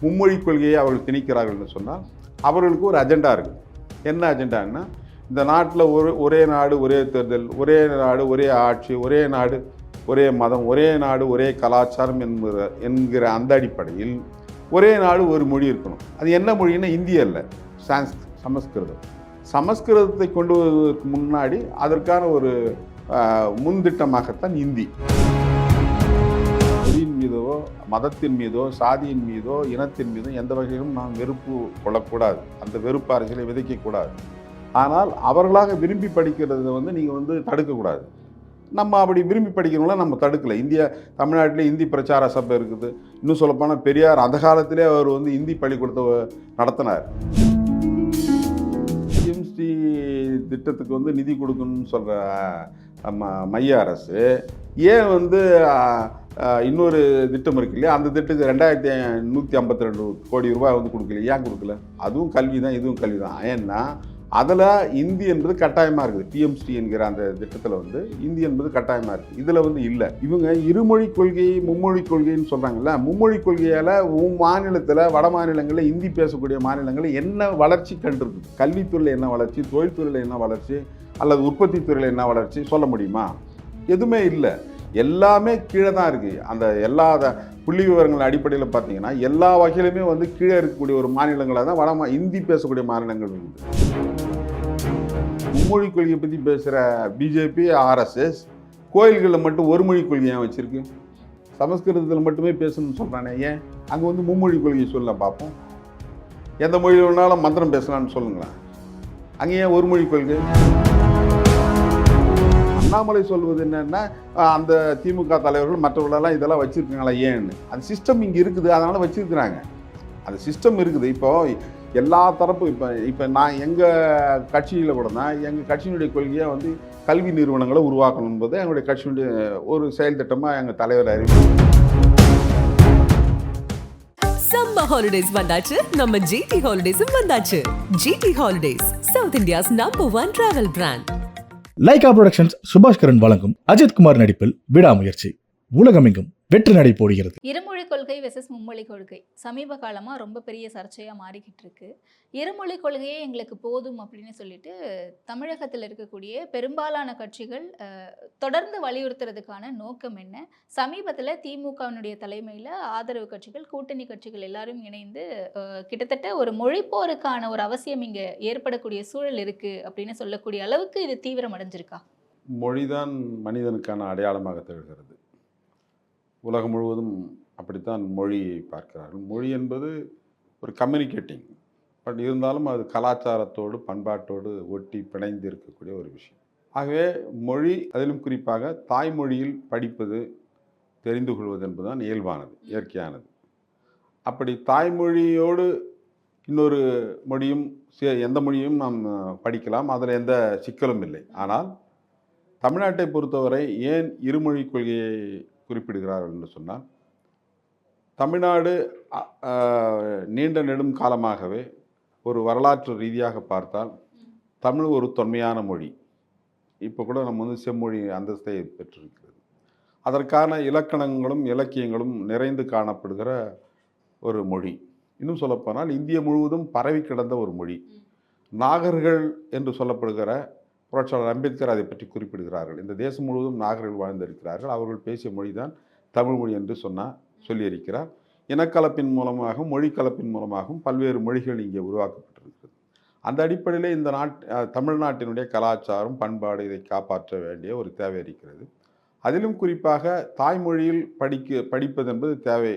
மும்மொழி கொள்கையை அவர்கள் திணிக்கிறார்கள்னு சொன்னால் அவர்களுக்கு ஒரு அஜெண்டா இருக்குது. என்ன அஜெண்டான்னா, இந்த நாட்டில் ஒரே நாடு ஒரே தேர்தல், ஒரே நாடு ஒரே ஆட்சி, ஒரே நாடு ஒரே மதம், ஒரே நாடு ஒரே கலாச்சாரம் என்கிற அந்த அடிப்படையில் ஒரே நாடு ஒரு மொழி இருக்கணும். அது என்ன மொழின்னா இந்தி அல்ல, சமஸ்கிருதம். சமஸ்கிருதத்தை கொண்டு வருவதற்கு முன்னாடி அதற்கான ஒரு முன்திட்டமாகத்தான் இந்தி. மொழியின் மீதோ மதத்தின் மீதோ சாதியின் மீதோ இனத்தின் மீதோ எந்த வகையிலும் நாம் வெறுப்பு கொள்ளக்கூடாது. அந்த வெறுப்பு அரசியலை விதைக்கக்கூடாது. ஆனால் அவர்களாக விரும்பி படிக்கிறத நீங்கள் தடுக்கக்கூடாது. நம்ம அப்படி விரும்பி படிக்கிறவங்கள நம்ம தடுக்கலை. தமிழ்நாட்டிலே இந்தி பிரச்சார சபை இருக்குது. இன்னும் சொல்லப்போனால் பெரியார் அந்த காலத்திலே அவர் இந்தி பள்ளிக்கூடத்தை நடத்தினார். பிஎம்சி திட்டத்துக்கு நிதி கொடுக்கணும்னு சொல்கிற மைய அரசு ஏன் இன்னொரு திட்டம் இருக்கு இல்லையா, அந்த திட்டத்துக்கு 2152 கோடி ரூபாய் கொடுக்கல. ஏன் கொடுக்கல? அதுவும் கல்வி தான், இதுவும் கல்வி தான். ஏன்னா அதில் இந்தி என்பது கட்டாயமாக இருக்குது. பிஎம்சி என்கிற அந்த திட்டத்தில் இந்தி என்பது கட்டாயமாக இருக்குது. இதில் இல்லை. இவங்க இருமொழி கொள்கை மும்மொழி கொள்கைன்னு சொல்கிறாங்கல்ல, மும்மொழி கொள்கையால் மாநிலத்தில் வட மாநிலங்களில் இந்தி பேசக்கூடிய மாநிலங்களில் என்ன வளர்ச்சி கண்டிருக்குது? கல்வித்துறையில் என்ன வளர்ச்சி, தொழில்துறையில் என்ன வளர்ச்சி, அல்லது உற்பத்தி துறையில் என்ன வளர்ச்சி சொல்ல முடியுமா? எதுவுமே இல்லை. எல்லாமே கீழே தான் இருக்குது. அந்த எல்லா புள்ளி விவரங்கள் அடிப்படையில் பார்த்தீங்கன்னா எல்லா வகையிலுமே கீழே இருக்கக்கூடிய ஒரு மாநிலங்களாக தான் இந்தி பேசக்கூடிய மாநிலங்கள் இருக்குது. மும்மொழி கொள்கையை பற்றி பேசுகிற பிஜேபி, ஆர்எஸ்எஸ் கோயில்களில் மட்டும் ஒரு மொழி கொள்கையை வச்சுருக்கு. சமஸ்கிருதத்தில் மட்டுமே பேசணும்னு சொல்கிறானே, ஏன் அங்கே மும்மொழி கொள்கையை சொல்ல பார்ப்போம். எந்த மொழியில் வேணாலும் மந்திரம் பேசலாம்னு சொல்லுங்களேன். அங்கே ஏன் ஒரு மொழி கொள்கை? அண்ணாமலை சொல்வது என்னன்னா, அந்த திமுக தலைவர்கள் மற்றவர்களெல்லாம் இதெல்லாம் வச்சுருக்காங்களா ஏன்னு? அந்த சிஸ்டம் இங்கே இருக்குது, அதனால் வச்சுருக்குறாங்க. அந்த சிஸ்டம் இருக்குது. இப்போது எல்லா தரப்பும் இப்போ நான் எங்கள் கட்சியில் கூட தான் எங்கள் கட்சியினுடைய கொள்கையாக கல்வி நிறுவனங்களை உருவாக்கணும் என்பது எங்களுடைய கட்சியினுடைய ஒரு செயல் திட்டமாக எங்கள் தலைவர் அறிவித்தார். சம்மர் ஹாலிடேஸ் வந்தாச்சு, நம்ம ஜிடி ஹாலிடேஸும் வந்தாச்சு. GT holidays, south India's #1 travel brand. Lyca productions Subaskaran வழங்கும் அஜித் குமார் நடிப்பில் விடாமுயற்சி உலகமெங்கும் வெற்றி நடை போடுகிறது. இருமொழி கொள்கை வெர்சஸ் மும்மொழி கொள்கை சமீப காலமாக ரொம்ப பெரிய சர்ச்சையாக மாறிக்கிட்டு இருக்கு. இருமொழி கொள்கையே எங்களுக்கு போதும் அப்படின்னு சொல்லிட்டு தமிழகத்தில் இருக்கக்கூடிய பெரும்பாலான கட்சிகள் தொடர்ந்து வலியுறுத்துறதுக்கான நோக்கம் என்ன? சமீபத்தில் திமுகவினுடைய தலைமையில் ஆதரவு கட்சிகள், கூட்டணி கட்சிகள் எல்லாரும் இணைந்து கிட்டத்தட்ட ஒரு மொழிப்போருக்கான ஒரு அவசியம் இங்கே ஏற்படக்கூடிய சூழல் இருக்குது அப்படின்னு சொல்லக்கூடிய அளவுக்கு இது தீவிரம் அடைஞ்சிருக்கா? மொழிதான் மனிதனுக்கான அடையாளமாக திகழ்கிறது. உலகம் முழுவதும் அப்படித்தான் மொழியை பார்க்கிறார்கள். மொழி என்பது ஒரு கம்யூனிகேட்டிங், பட் இருந்தாலும் அது கலாச்சாரத்தோடு பண்பாட்டோடு ஒட்டி பிணைந்து இருக்கக்கூடிய ஒரு விஷயம். ஆகவே மொழி, அதிலும் குறிப்பாக தாய்மொழியில் படிப்பது, தெரிந்து கொள்வது என்பதுதான் இயல்பானது, இயற்கையானது. அப்படி தாய்மொழியோடு இன்னொரு மொழியும் எந்த மொழியும் நாம் படிக்கலாம், அதில் எந்த சிக்கலும் இல்லை. ஆனால் தமிழ்நாட்டை பொறுத்தவரை ஏன் இருமொழி கொள்கையை குறிப்பிடுகிறார்கள் என்று சொன்னால், தமிழ்நாடு நீண்ட நெடும் காலமாகவே ஒரு வரலாற்று ரீதியாக பார்த்தால் தமிழ் ஒரு தொன்மையான மொழி. இப்போ கூட நம்ம செம்மொழி அந்தஸ்தை பெற்றிருக்கிறது. அதற்கான இலக்கணங்களும் இலக்கியங்களும் நிறைந்து காணப்படுகிற ஒரு மொழி. இன்னும் சொல்லப்போனால் இந்திய முழுவதும் பரவி கிடந்த ஒரு மொழி. நாகர்கள் என்று சொல்லப்படுகிற புரட்சியாளர் அம்பேத்கர் அதை பற்றி குறிப்பிடுகிறார்கள். இந்த தேசம் முழுவதும் நாகர்கள் வாழ்ந்திருக்கிறார்கள், அவர்கள் பேசிய மொழி தான் தமிழ் மொழி என்று சொல்லியிருக்கிறார். இனக்கலப்பின் மூலமாகவும் மொழி கலப்பின் மூலமாகவும் பல்வேறு மொழிகள் இங்கே உருவாக்கப்பட்டிருக்கிறது. அந்த அடிப்படையில் இந்த தமிழ்நாட்டினுடைய கலாச்சாரம், பண்பாடு இதை காப்பாற்ற வேண்டிய ஒரு தேவை இருக்கிறது. அதிலும் குறிப்பாக தாய்மொழியில் படிப்பது என்பது தேவை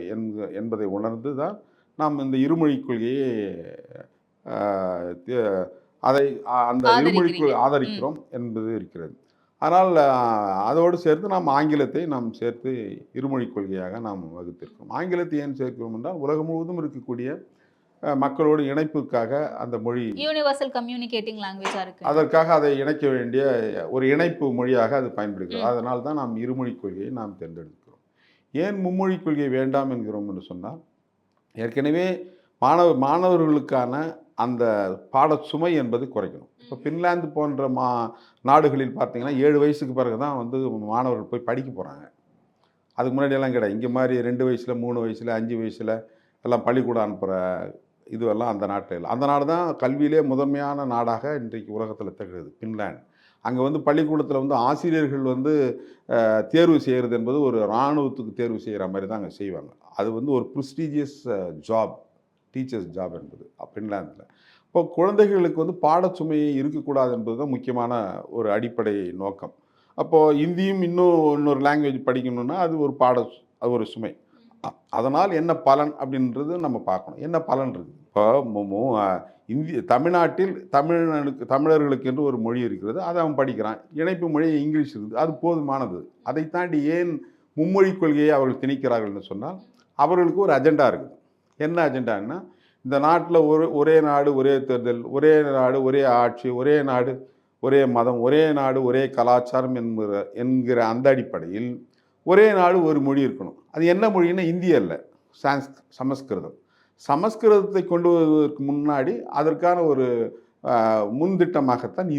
என்பதை உணர்ந்து தான் நாம் இந்த இருமொழி கொள்கையை அந்த இருமொழிக்கு ஆதரிக்கிறோம் என்பது இருக்கிறது. ஆனால் அதோடு சேர்த்து நாம் ஆங்கிலத்தை சேர்த்து இருமொழி கொள்கையாக நாம் வகுத்திருக்கிறோம். ஆங்கிலத்தை ஏன் சேர்க்கிறோம் என்றால், உலகம் முழுவதும் இருக்கக்கூடிய மக்களோடு இணைப்புக்காக அந்த மொழி யூனிவர்சல் கம்யூனிகேட்டிங் லாங்குவேஜாக இருக்குது. அதற்காக அதை இணைக்க வேண்டிய ஒரு இணைப்பு மொழியாக அது பயன்படுகிறது. அதனால் தான் நாம் இருமொழி கொள்கையை நாம் தேர்ந்தெடுக்கிறோம். ஏன் மும்மொழி கொள்கை வேண்டாம் என்கிறோம் என்று சொன்னால், ஏற்கனவே மாணவர்களுக்கான அந்த பாட சுமை என்பது குறைக்கணும். இப்போ பின்லாந்து போன்ற நாடுகளில் பார்த்தீங்கன்னா 7 வயசுக்கு பிறகு தான் மாணவர்கள் போய் படிக்க போகிறாங்க. அதுக்கு முன்னாடியெல்லாம் கிடையாது. இங்கே மாதிரி 2 வயசில், 3 வயசில், 5 வயசில் எல்லாம் பள்ளிக்கூடம் அனுப்புகிற இதுவெல்லாம் அந்த நாட்டில் இல்லை. அந்த நாடு தான் கல்வியிலே முதன்மையான நாடாக இன்றைக்கு உலகத்தில் திகழுது, ஃபின்லாந்து. அங்கே வந்து பள்ளிக்கூடத்தில் வந்து ஆசிரியர்கள் வந்து தேர்வு செய்கிறது என்பது ஒரு இராணுவத்துக்கு தேர்வு செய்கிற மாதிரி தான் அங்கே செய்வாங்க. அது வந்து ஒரு ப்ரெஸ்டீஜியஸ் ஜாப், டீச்சர்ஸ் ஜாப் என்பது ஃபின்லாந்தில். இப்போ குழந்தைகளுக்கு வந்து பாடச்சுமை இருக்கக்கூடாது என்பது தான் முக்கியமான ஒரு அடிப்படை நோக்கம். அப்போது இந்தியும் இன்னொரு லாங்குவேஜ் படிக்கணும்னா அது அது ஒரு சுமை. அதனால் என்ன பலன் அப்படின்றது நம்ம பார்க்கணும். என்ன பலன் இருக்குது? இப்போ தமிழ்நாட்டில் தமிழர்களுக்கு என்று ஒரு மொழி இருக்கிறது, அதை அவன் படிக்கிறான். இணைப்பு மொழி இங்கிலீஷ் இருக்குது, அது போதுமானது. அதை தாண்டி ஏன் மும்மொழி கொள்கையை அவர்கள் திணிக்கிறார்கள்னு சொன்னால் அவர்களுக்கு ஒரு அஜெண்டா இருக்குது. என்ன அஜெண்டான்னா, இந்த நாட்டில் ஒரே நாடு ஒரே தேர்தல், ஒரே நாடு ஒரே ஆட்சி, ஒரே நாடு ஒரே மதம், ஒரே நாடு ஒரே கலாச்சாரம் என்கிற அந்த அடிப்படையில் ஒரே நாடு ஒரு மொழி இருக்கணும். அது என்ன மொழின்னா இந்தி அல்ல, சமஸ்கிருதம். சமஸ்கிருதத்தை கொண்டு வருவதற்கு முன்னாடி அதற்கான ஒரு முன்திட்டமாகத்தான்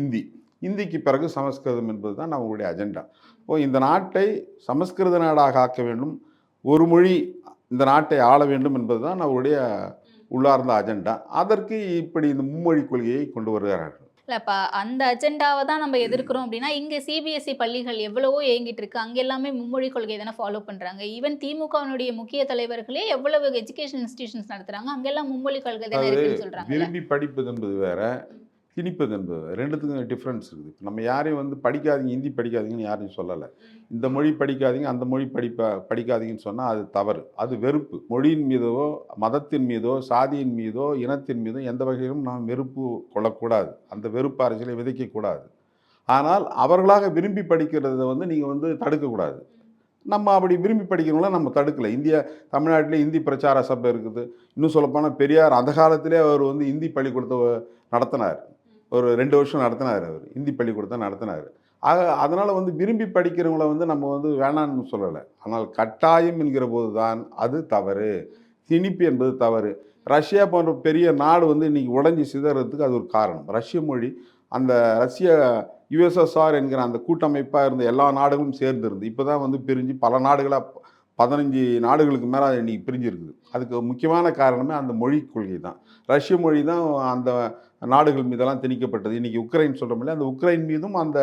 இந்திக்கு பிறகு சமஸ்கிருதம் என்பது தான் நம்மளுடைய அஜெண்டா. இந்த நாட்டை சமஸ்கிருத நாடாக ஆக்க வேண்டும், ஒரு மொழி இந்த நாட்டை ஆள வேண்டும் என்பது தான் நம்மளுடைய உள்ளார்ந்த அஜெண்டா. அதற்கு இப்படி இந்த மும்மொழி கொள்கையை கொண்டு வருகிறார்கள். இல்லைப்பா, அந்த அஜெண்டாவை தான் நம்ம எதிர்க்கிறோம் அப்படின்னா, இங்கே சிபிஎஸ்சி பள்ளிகள் எவ்வளவோ இயங்கிட்டு இருக்கு, அங்கே எல்லாமே மும்மொழி கொள்கை தானே ஃபாலோ பண்ணுறாங்க. ஈவன் திமுகவினுடைய முக்கிய தலைவர்களே எவ்வளவு எஜுகேஷன் இன்ஸ்டிடியூஷன்ஸ் நடத்துகிறாங்க, அங்கெல்லாம் மும்மொழி கொள்கை தானே இருக்குன்னு சொல்கிறாங்க. விரும்பி படிப்பது என்பது வேற, திணிப்பது என்பது ரெண்டுத்துக்கும் டிஃப்ரென்ஸ் இருக்குது. நம்ம யாரையும் வந்து படிக்காதீங்க, ஹிந்தி படிக்காதீங்கன்னு யாரையும் சொல்லலை. இந்த மொழி படிக்காதீங்க, அந்த மொழி படிக்காதீங்கன்னு சொன்னால் அது தவறு, அது வெறுப்பு. மொழியின் மீதோ மதத்தின் மீதோ சாதியின் மீதோ இனத்தின் மீதோ எந்த வகையிலும் நாம் வெறுப்பு கொள்ளக்கூடாது, அந்த வெறுப்பு அரசியலை விதைக்கக்கூடாது. ஆனால் அவர்களாக விரும்பி படிக்கிறத வந்து நீங்கள் வந்து தடுக்கக்கூடாது. நம்ம அப்படி விரும்பி படிக்கிறவங்கள நம்ம தடுக்கலை. தமிழ்நாட்டிலே இந்தி பிரச்சார சபை இருக்குது. இன்னும் சொல்லப்போனால் பெரியார் அந்த காலத்திலே அவர் வந்து இந்தி பள்ளிக்கூடத்தை நடத்தினார். ஒரு 2 வருஷம் நடத்தினார், அவர் இந்தி பள்ளிக்கூடத்தை நடத்தினார். அதனால் வந்து விரும்பி படிக்கிறவங்கள வந்து நம்ம வந்து வேணான்னு சொல்லலை. ஆனால் கட்டாயம் என்கிற போது தான் அது தவறு, திணிப்பு என்பது தவறு. ரஷ்யா போன்ற பெரிய நாடு வந்து இன்றைக்கி உடைஞ்சி சிதறதுக்கு அது ஒரு காரணம். ரஷ்ய மொழி, அந்த USSR என்கிற அந்த கூட்டமைப்பாக இருந்த எல்லா நாடுகளும் சேர்ந்துருந்து இப்போ தான் வந்து பிரிஞ்சு பல நாடுகளாக 15 நாடுகளுக்கு மேலே அது இன்றைக்கி பிரிஞ்சிருக்குது. அதுக்கு முக்கியமான காரணமே அந்த மொழி கொள்கை தான். ரஷ்ய மொழி தான் அந்த நாடுகள் மீதெல்லாம் திணிக்கப்பட்டது. இன்றைக்கி உக்ரைன் சொல்கிறோம் இல்லையா, அந்த உக்ரைன் மீதும் அந்த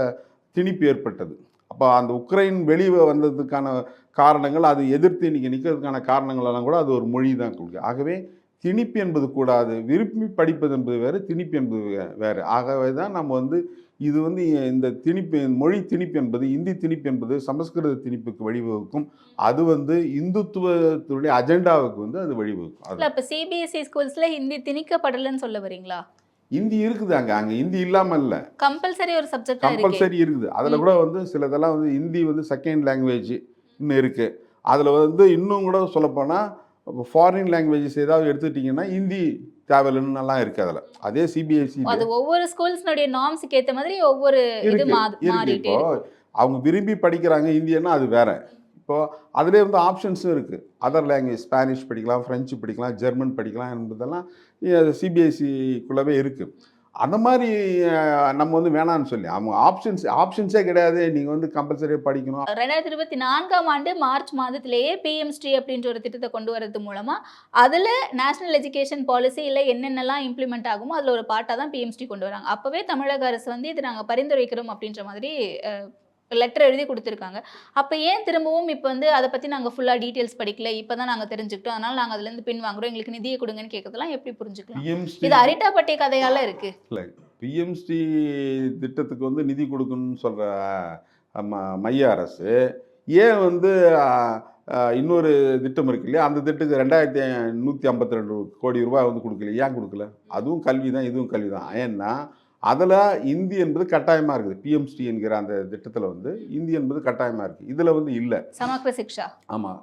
திணிப்பு ஏற்பட்டது. அப்போ அந்த உக்ரைன் வெளியே வந்ததுக்கான காரணங்கள், அது எதிர்த்து இன்றைக்கி நிற்கிறதுக்கான காரணங்கள் எல்லாம் கூட அது ஒரு மொழி தான் கொள்கை. ஆகவே திணிப்பு என்பது கூடாது, விரும்பி படிப்பது என்பது வேறு, திணிப்பு என்பது வேறு. ஆகவே தான் நம்ம வந்து இது வந்து இந்த திணிப்பு, மொழி திணிப்பு என்பது, இந்தி திணிப்பு என்பது சமஸ்கிருத திணிப்புக்கு வழிவகுக்கும். அது வந்து இந்துத்துவத்துடைய அஜெண்டாவுக்கு வந்து அது வழிவகுக்கும். இப்போ சிபிஎஸ்சி ஸ்கூல்ஸில் ஹிந்தி திணிக்கப்படலைன்னு சொல்ல வரீங்களா? ஹிந்தி இருக்குது, அங்கே ஹிந்தி இல்லாமல் இல்லை, கம்பல்சரி ஒரு சப்ஜெக்ட் கம்பல்சரி இருக்குது. அதில் கூட வந்து சிலதெல்லாம் வந்து ஹிந்தி வந்து செகண்ட் லாங்குவேஜ் இன்னும் இருக்குது. அதில் வந்து இன்னும் கூட சொல்லப்போனால் ஃபாரின் லாங்குவேஜஸ் ஏதாவது எடுத்துக்கிட்டிங்கன்னா ஹிந்தி தேவையில்லைன்னுலாம் இருக்குது அதில். அதே சிபிஎஸ்சி அது ஒவ்வொரு ஸ்கூல்ஸ்னுடைய நார்ம்ஸுக்கு ஏற்ற மாதிரி ஒவ்வொரு இது இருக்கு. இப்போ அவங்க விரும்பி படிக்கிறாங்க ஹிந்தின்னா அது வேற. இப்போது அதிலே வந்து ஆப்ஷன்ஸும் இருக்குது. அதர் லாங்குவேஜ், ஸ்பானிஷ் படிக்கலாம், ஃப்ரெஞ்சு படிக்கலாம், ஜெர்மன் படிக்கலாம் என்பதெல்லாம் சிபிஎஸ்சிக்குள்ளவே இருக்குது. அந்த மாதிரி நம்ம வந்து வேணான்னு சொல்லி அவங்க ஆப்ஷன்ஸே கிடையாது, நீங்கள் வந்து கம்பல்சரியாக படிக்கணும். 2024ஆம் ஆண்டு மார்ச் மாதத்திலேயே பிஎம்ஸ்டி அப்படின்ற ஒரு திட்டத்தை கொண்டு வரது மூலமாக அதில் நேஷனல் எஜுகேஷன் பாலிசியில் என்னென்னலாம் இம்ப்ளிமெண்ட் ஆகுமோ அதில் ஒரு பார்ட்டாக தான் பிஎம்ஸ்டி கொண்டு வராங்க. அப்போவே தமிழக அரசு வந்து இது நாங்கள் பரிந்துரைக்கிறோம் அப்படின்ற மாதிரி லெட்டர் எழுதி கொடுத்துருக்காங்க. அப்போ ஏன் திரும்பவும் இப்போ வந்து அதை பற்றி நாங்கள் ஃபுல்லாக டீட்டெயில்ஸ் படிக்கல, இப்போ தான் நாங்கள் தெரிஞ்சுக்கிட்டோம், அதனால் நாங்கள் அதுலேருந்து பின் வாங்குறோம், எங்களுக்கு நிதியை கொடுங்கன்னு கேட்கறதெல்லாம் எப்படி புரிஞ்சுக்கலாம்? இது அரிட்டாப்பட்டி கதையால் இருக்குது. இல்லை, பிஎம்ஸ்டி திட்டத்துக்கு வந்து நிதி கொடுக்கணும்னு சொல்கிற மைய அரசு ஏன் வந்து இன்னொரு திட்டம் இருக்கு இல்லையா, அந்த திட்டத்துக்கு 2152 கோடி ரூபாய் வந்து கொடுக்கல, ஏன் கொடுக்கல? அதுவும் கல்வி தான், இதுவும் கல்வி தான். ஏன்னா அதில் இந்தி என்பது கட்டாயமாக இருக்குது. பிஎம்ஸ்டி என்கிற அந்த திட்டத்தில் வந்து இந்தி என்பது கட்டாயமாக இருக்குது. இதில் வந்து இல்லை, சமக்ர சிக்ஷா. ஆமாம்,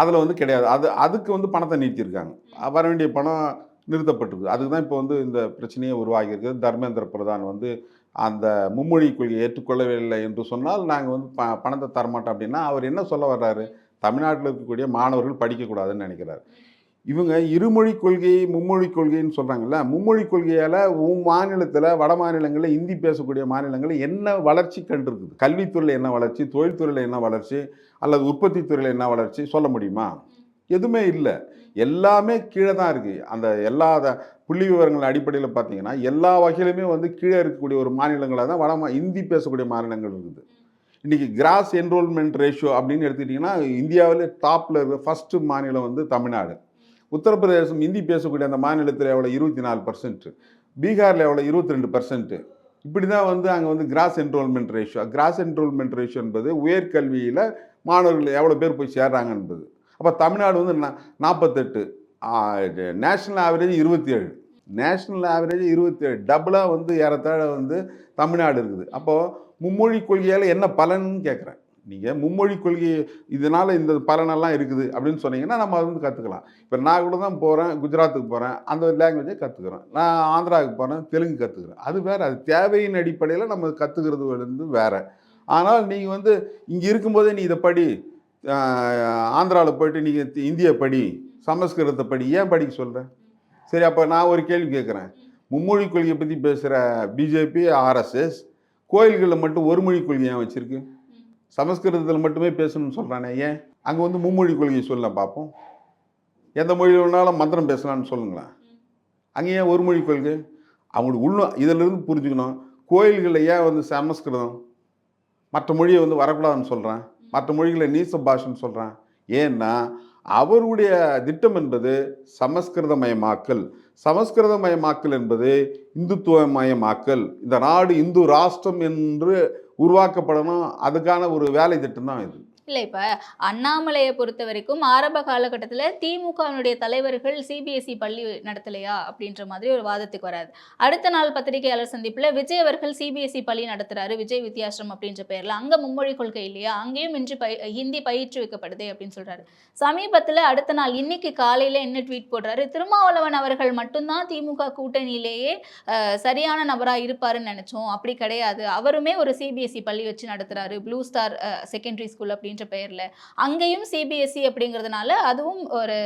அதில் வந்து கிடையாது. அதுக்கு வந்து பணத்தை நிறுத்தியிருக்காங்க, வர வேண்டிய பணம் நிறுத்தப்பட்டிருக்கு. அதுக்கு தான் இப்போ வந்து இந்த பிரச்சனையே உருவாகியிருக்குது. தர்மேந்திர பிரதான் வந்து அந்த மும்மொழி கொள்கையை ஏற்றுக்கொள்ளவில்லை என்று சொன்னால் நாங்கள் வந்து பணத்தை தரமாட்டோம் அப்படின்னா அவர் என்ன சொல்ல வர்றாரு? தமிழ்நாட்டில் இருக்கக்கூடிய மாணவர்கள் படிக்கக்கூடாதுன்னு நினைக்கிறார். இவங்க இருமொழி கொள்கை மும்மொழி கொள்கைன்னு சொல்கிறாங்கல்ல, மும்மொழி கொள்கையால் மாநிலத்தில் வட மாநிலங்களில் ஹிந்தி பேசக்கூடிய மாநிலங்களில் என்ன வளர்ச்சி கண்டிருக்குது? கல்வித்துறையில் என்ன வளர்ச்சி, தொழில்துறையில் என்ன வளர்ச்சி, அல்லது உற்பத்தி துறையில் என்ன வளர்ச்சி சொல்ல முடியுமா? எதுவுமே இல்லை. எல்லாமே கீழே தான் இருக்குது. அந்த எல்லா புள்ளி விவரங்கள் அடிப்படையில் பார்த்தீங்கன்னா எல்லா வகையிலுமே வந்து கீழே இருக்கக்கூடிய ஒரு மாநிலங்களாக தான் இந்தி பேசக்கூடிய மாநிலங்கள் இருக்குது. இன்றைக்கி கிராஸ் என்ரோல்மெண்ட் ரேஷியோ அப்படின்னு எடுத்துக்கிட்டிங்கன்னா இந்தியாவிலே டாப்பில் இருக்கிற ஃபஸ்ட்டு மாநிலம் வந்து தமிழ்நாடு. உத்தரப்பிரதேசம் ஹிந்தி பேசக்கூடிய அந்த மாநிலத்தில் எவ்வளோ 24%, பீகாரில் எவ்வளோ 22%. இப்படி தான் வந்து அங்கே வந்து கிராஸ் என்ரோல்மெண்ட் ரேஷியோ என்பது உயர்கல்வியில் மாணவர்கள் எவ்வளோ பேர் போய் சேர்றாங்க என்பது. அப்போ தமிழ்நாடு வந்து 48, நேஷ்னல் ஆவரேஜ் 27, டபுளாக வந்து ஏறத்தாழ வந்து தமிழ்நாடு இருக்குது. அப்போது மும்மொழி கொள்கையால் என்ன பலன்னு கேட்குறேன். நீங்கள் மும்மொழி கொள்கை இதனால் இந்த பலனெல்லாம் இருக்குது அப்படின்னு சொன்னீங்கன்னா நம்ம அது வந்து கற்றுக்கலாம். இப்போ நான் கூட தான் போகிறேன், குஜராத்துக்கு போகிறேன், அந்த லாங்குவேஜை கற்றுக்குறேன். நான் ஆந்திராவுக்கு போகிறேன், தெலுங்கு கற்றுக்குறேன். அது வேறு, அது தேவையின் அடிப்படையில் நம்ம கற்றுக்கிறது வந்து வேறு. ஆனால் நீங்கள் வந்து இங்கே இருக்கும்போதே நீ இதை படி, ஆந்திராவில் போய்ட்டு நீங்கள் இந்தியை படி, சமஸ்கிருதத்தை படி, ஏன் படிக்க சொல்கிறேன்? சரி, அப்போ நான் ஒரு கேள்வி கேட்குறேன். மும்மொழி கொள்கையை பற்றி பேசுகிற பிஜேபி, ஆர்எஸ்எஸ் கோயில்களில் மட்டும் ஒரு மொழி கொள்கை ஏன் வச்சுருக்கு? சமஸ்கிருதத்தில் மட்டுமே பேசணும்னு சொல்கிறானே, ஏன் அங்கே வந்து மும்மொழி கொள்கையை சொல்ல பார்ப்போம். எந்த மொழியில் வேணாலும் மந்திரம் பேசலான்னு சொல்லுங்களேன். அங்கே ஏன் ஒரு மொழி கொள்கை? அவங்களுக்கு இதிலிருந்து புரிஞ்சுக்கணும். கோயில்களில் ஏன் வந்து சமஸ்கிருதம் மற்ற மொழியை வந்து வரக்கூடாதுன்னு சொல்கிறேன், மற்ற மொழிகளை நீச பாஷன்னு சொல்கிறேன்? ஏன்னா அவருடைய திட்டம் என்பது சமஸ்கிருதமயமாக்கல் என்பது இந்துத்துவமயமாக்கல். இந்த நாடு இந்து ராஷ்டிரம் என்று உருவாக்கப்படணும். அதுக்கான ஒரு வேலை திட்டம் தான் இது. இல்லை, இப்போ அண்ணாமலையை பொறுத்த வரைக்கும் ஆரம்ப காலகட்டத்தில் திமுகவினுடைய தலைவர்கள் சிபிஎஸ்இ பள்ளி நடத்தலையா அப்படின்ற மாதிரி ஒரு வாதத்துக்கு வராது. அடுத்த நாள் பத்திரிகையாளர் சந்திப்பில் விஜய் அவர்கள் சிபிஎஸ்இ பள்ளி நடத்துகிறாரு, விஜய் வித்யாசிரம் அப்படின்ற பேரில். அங்கே மும்மொழி கொள்கை இல்லையா, அங்கேயும் இன்று ஹிந்தி பயிற்று வைக்கப்படுது அப்படின்னு சொல்கிறாரு. சமீபத்தில் அடுத்த நாள் இன்னைக்கு காலையில் என்ன ட்வீட் போடுறாரு, திருமாவளவன் அவர்கள் மட்டும்தான் திமுக கூட்டணியிலேயே சரியான நபராக இருப்பாருன்னு நினச்சோம், அப்படி கிடையாது, அவருமே ஒரு சிபிஎஸ்இ பள்ளி வச்சு நடத்துகிறாரு, ப்ளூ ஸ்டார் செகண்டரி ஸ்கூல் அப்படின்னு பேர்ல. அங்கேயும் சிபிஎஸ்இ அப்படிங்கிறதுனால அதுவும் ஒரு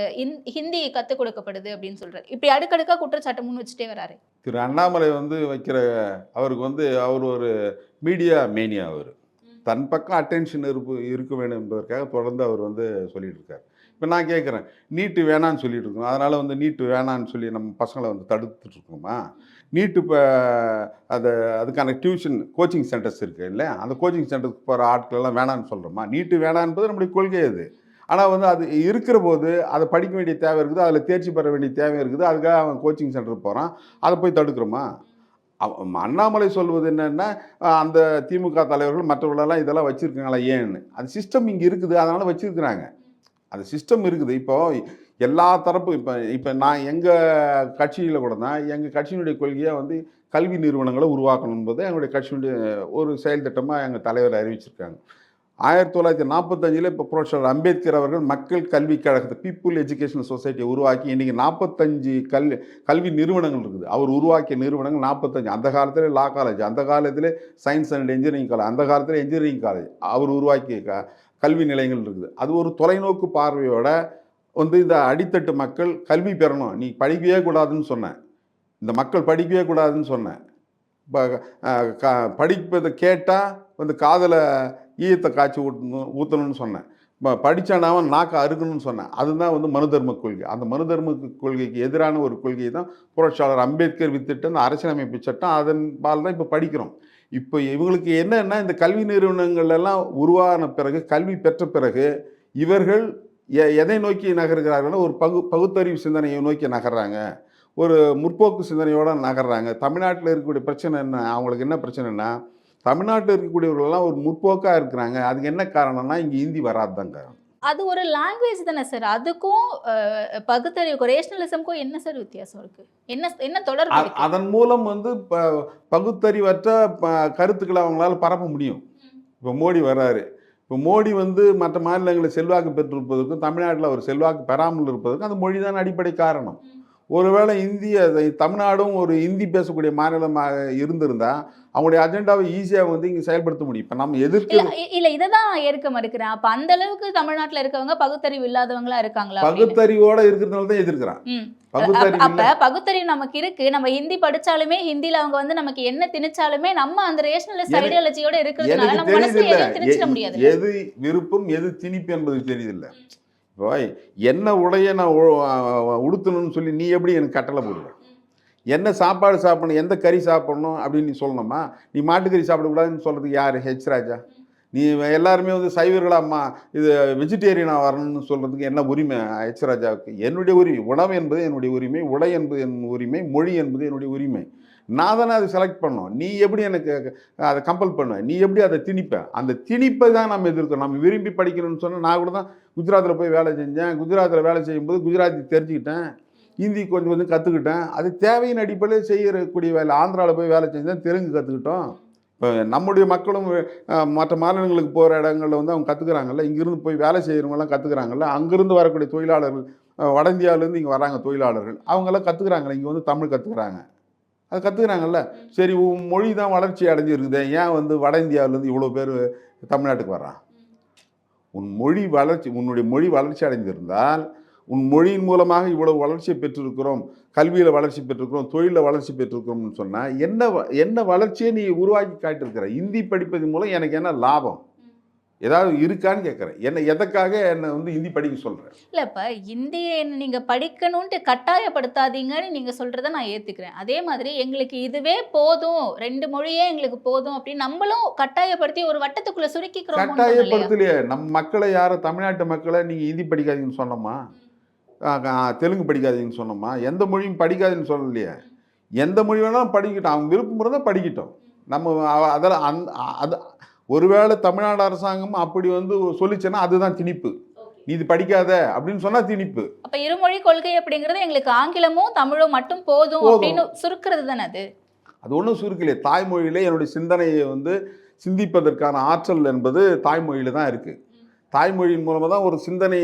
ஹிந்தி கற்றுக் கொடுக்கப்படுது அப்படின்னு சொல்றாரு. இப்படி அடுக்கடுக்கா குற்றச்சாட்டு முன் வச்சுட்டே வராரு. திரு அண்ணாமலை வந்து வைக்கிற அவருக்கு வந்து அவர் ஒரு மீடியா மேனியா. அவர் தன் பக்கம் அட்டென்ஷன் இருக்க வேண்டும் என்பதற்காக தொடர்ந்து அவர் வந்து சொல்லிட்டு இருக்காரு. இப்போ நான் கேட்குறேன், நீட்டு வேணான்னு சொல்லிட்டு இருக்கோம், அதனால் வந்து நீட்டு வேணான்னு சொல்லி நம்ம பசங்களை வந்து தடுத்துட்டு இருக்கோமா? நீட்டு இப்போ அதுக்கான டியூஷன் கோச்சிங் சென்டர்ஸ் இருக்குது இல்லை, அந்த கோச்சிங் சென்டருக்கு போகிற ஆட்களெல்லாம் வேணான்னு சொல்கிறோமா? நீட்டு வேணான்பது நம்முடைய கொள்கை அது. ஆனால் வந்து அது இருக்கிற போது அதை படிக்க வேண்டிய தேவை இருக்குது, அதில் தேர்ச்சி பெற வேண்டிய தேவை இருக்குது, அதுக்காக அவன் கோச்சிங் சென்டருக்கு போகிறான், அதை போய் தடுக்கிறோமா? அண்ணாமலை சொல்வது என்னென்னா, அந்த திமுக தலைவர்கள் மற்றவர்களெல்லாம் இதெல்லாம் வச்சுருக்காங்களா ஏன்னு? அந்த சிஸ்டம் இங்கே இருக்குது, அதனால் வச்சுருக்குறாங்க. அந்த சிஸ்டம் இருக்குது. இப்போது எல்லா தரப்பு இப்போ நான் எங்கள் கட்சியில் கூட தான் எங்கள் கட்சியினுடைய கொள்கையாக வந்து கல்வி நிறுவனங்களை உருவாக்கணும் என்பது எங்களுடைய கட்சியினுடைய ஒரு செயல் திட்டமாக எங்கள் தலைவர் அறிவிச்சிருக்காங்க. 1945 இப்போ புரட்சியாளர் அம்பேத்கர் அவர்கள் மக்கள் கல்விக் கழகத்தை, பீப்புள் எஜுகேஷனல் சொசைட்டியை உருவாக்கி இன்றைக்கி 45 கல்வி நிறுவனங்கள் இருக்குது. அவர் உருவாக்கிய நிறுவனங்கள் 45. அந்த காலத்தில் லா காலேஜ், அந்த காலத்தில் சயின்ஸ் அண்ட் இன்ஜினியரிங் காலேஜ், அந்த காலத்தில் இன்ஜினியரிங் காலேஜ் அவர் உருவாக்கிய கல்வி நிலையங்கள் இருக்குது. அது ஒரு தொலைநோக்கு பார்வையோட வந்து இந்த அடித்தட்டு மக்கள் கல்வி பெறணும், நீ படிக்கவே கூடாதுன்னு சொன்னேன், இந்த மக்கள் படிக்கவே கூடாதுன்னு சொன்னேன். இப்போ படிப்பதை கேட்டால் வந்து காதில் ஈயத்தை காய்ச்சி ஊற்றணும்னு சொன்னேன். இப்போ படித்தானாவன் நாக்கை அறுக்கணும்னு சொன்னேன். அதுதான் வந்து மனு தர்ம கொள்கை. அந்த மனு தர்ம கொள்கைக்கு எதிரான ஒரு கொள்கை தான் புரட்சியாளர் அம்பேத்கர் வித்திட்ட அந்த அரசியலமைப்பு சட்டம். அதன் பால் தான் இப்போ படிக்கிறோம். இப்போ இவங்களுக்கு என்னென்னா, இந்த கல்வி நிறுவனங்கள் எல்லாம் உருவான பிறகு, கல்வி பெற்ற பிறகு இவர்கள் எதை நோக்கி நகர்கிறார்கள்னா ஒரு பகுத்தறிவு சிந்தனையை நோக்கி நகர்றாங்க, ஒரு முற்போக்கு சிந்தனையோடு நகர்றாங்க. தமிழ்நாட்டில் இருக்கக்கூடிய பிரச்சனை என்ன, அவங்களுக்கு என்ன பிரச்சனைனா, தமிழ்நாட்டில் இருக்கக்கூடியவர்களெல்லாம் ஒரு முற்போக்காக இருக்கிறாங்க. அதுக்கு என்ன காரணம்னா, இங்கே ஹிந்தி வராதுதான் காரணம். அது ஒரு லாங்குவேஜ் தானே சார், அதுக்கும் பகுத்தறிவுக்கும் ரேஷனலிசம்க்கும் என்ன சார் வித்தியாசம் இருக்கு? என்ன தொடர்பு? அதன் மூலம் வந்து பகுத்தறிவற்ற கருத்துக்களை அவங்களால பரப்ப முடியும். இப்போ மோடி வர்றாரு, இப்போ மோடி வந்து மற்ற மாநிலங்களில் செல்வாக்கு பெற்றிருப்பதற்கும் தமிழ்நாட்டில் அவர் செல்வாக்கு பெறாமல் இருப்பதற்கும் அந்த மொழி தான் அடிப்படை காரணம். ஒருவேளை தமிழ்நாடும் ஒரு ஹிந்தி பேசக்கூடிய மாநிலமாக இருந்திருந்தால் அவங்களுடைய அஜெண்டாவை ஈஸியாக வந்து இங்கே செயல்படுத்த முடியும். இப்போ நம்ம இல்லை இதை தான் நான் ஏற்க மறுக்கிறேன். அப்போ அந்த அளவுக்கு தமிழ்நாட்டில் இருக்கவங்க பகுத்தறிவு இல்லாதவங்களா இருக்காங்களா? பகுத்தறிவோட இருக்கிறதுனால தான் எதிர்க்கிறான். அப்ப பகுத்தறிவு நமக்கு இருக்கு, நம்ம ஹிந்தி படிச்சாலுமே ஹிந்தியில அவங்க வந்து நமக்கு என்ன திணிச்சாலுமே நம்ம அந்த ரேஷனலிஸ்ட் ஐடியாலஜியோட இருக்கிறதுனால நம்ம மனசுல எதுவும் திணிச்சிட முடியாது. எது விருப்பம் எது திணிப்பு என்பது தெரியுதில்லை. இப்போ என்ன உடைய நான் உடுத்தணும்னு சொல்லி நீ எப்படி எனக்கு கட்டளை போடுவேன்? என்ன சாப்பாடு சாப்பிடணும், எந்த கறி சாப்பிடணும் அப்படின்னு நீ சொல்லணுமா? நீ மாட்டுக்கறி சாப்பிடக்கூடாதுன்னு சொல்கிறதுக்கு யார்? ஹெச் ராஜா. நீ எல்லாருமே வந்து சைவர்களாம்மா இது வெஜிடேரியனாக வரணும்னு சொல்கிறதுக்கு என்ன உரிமை ஹெச் ராஜாவுக்கு? என்னுடைய உரிமை. உணவு என்பது என்னுடைய உரிமை, உடை என்பது என் உரிமை, மொழி என்பது என்னுடைய உரிமை. நான் தானே அதை செலக்ட் பண்ணோம். நீ எப்படி எனக்கு அதை கம்பல் பண்ணுவேன்? நீ எப்படி அதை திணிப்ப? அந்த திணிப்பை தான் நம்ம எதிர்க்கிறோம். நம்ம விரும்பி படிக்கணும்னு சொன்னால் நான் கூட தான் குஜராத்தில் போய் வேலை செஞ்சேன். குஜராத்தில் வேலை செய்யும்போது குஜராத்தி தெரிஞ்சுக்கிட்டேன், ஹிந்தி கொஞ்சம் கொஞ்சம் கற்றுக்கிட்டேன். அது தேவையின் அடிப்படையில் செய்யக்கூடிய வேலை. ஆந்திராவில் போய் வேலை செஞ்சேன், தெலுங்கு கற்றுக்கிட்டோம். இப்போ நம்முடைய மக்களும் மற்ற மாநிலங்களுக்கு போகிற இடங்களில் வந்து அவங்க கற்றுக்குறாங்கல்ல, இங்கேருந்து போய் வேலை செய்கிறவங்கலாம் கற்றுக்குறாங்கல்ல, அங்கேருந்து வரக்கூடிய தொழிலாளர்கள் வட இந்தியாவிலேருந்து இங்கே வராங்க தொழிலாளர்கள், அவங்கெல்லாம் கற்றுக்குறாங்களே, இங்கே வந்து தமிழ் கற்றுக்குறாங்க. அது கற்றுக்குறாங்கல்ல. சரி, உன் மொழி தான் வளர்ச்சி அடைஞ்சிருக்குது, ஏன் வந்து வட இந்தியாவிலேருந்து இவ்வளோ பேர் தமிழ்நாட்டுக்கு வர்றான்? உன்னுடைய மொழி வளர்ச்சி அடைந்திருந்தால், உன் மொழியின் மூலமாக இவ்வளவு வளர்ச்சியை பெற்றிருக்கிறோம், கல்வியில் வளர்ச்சி பெற்றிருக்கிறோம், தொழிலில் வளர்ச்சி பெற்றிருக்கிறோம்னு சொன்னால் என்ன வளர்ச்சியை நீ உருவாக்கி காட்டியிருக்கிற? ஹிந்தி படிப்பதன் மூலம் எனக்கு என்ன லாபம்? ஏதாவது இருக்கான்னு கேட்குறேன். எதற்காக என்னை வந்து ஹிந்தி படிக்க சொல்கிறேன்? இல்லை, இப்போ ஹிந்தியை நீங்கள் படிக்கணுன்ட்டு கட்டாயப்படுத்தாதீங்கன்னு நீங்கள் சொல்கிறத நான் ஏற்றுக்கிறேன். அதே மாதிரி எங்களுக்கு இதுவே போதும், 2 மொழியே எங்களுக்கு போதும் அப்படின்னு நம்மளும் கட்டாயப்படுத்தி ஒரு வட்டத்துக்குள்ளே சுருக்கிக்கிறோம். கட்டாயப்படுத்தலையே. நம்ம மக்களை யாரும், தமிழ்நாட்டு மக்களை நீங்கள் ஹிந்தி படிக்காதீங்கன்னு சொன்னோமா? தெலுங்கு படிக்காதீங்கன்னு சொன்னோமா? எந்த மொழியும் படிக்காதுன்னு சொல்லலையே. எந்த மொழி வேணாலும் படிக்கட்டும், அவங்க விருப்பம் இருந்தால் படிக்கட்டும். நம்ம அதெல்லாம் அது ஒருவேளை தமிழ்நாடு அரசாங்கம் அப்படி வந்து சொல்லிச்சுன்னா அதுதான் திணிப்பு. நீ இது படிக்காத அப்படின்னு சொன்னா திணிப்பு. அப்ப இருமொழி கொள்கை அப்படிங்கிறது எங்களுக்கு ஆங்கிலமும் தமிழும் மட்டும் போதும் அப்படின்னு சுருக்கிறது தானே அது? அது ஒன்றும் சுருக்கலையே. தாய்மொழியிலே என்னுடைய சிந்தனையை வந்து சிந்திப்பதற்கான ஆற்றல் என்பது தாய்மொழியில தான் இருக்கு. தாய்மொழியின் மூலமாக தான் ஒரு சிந்தனை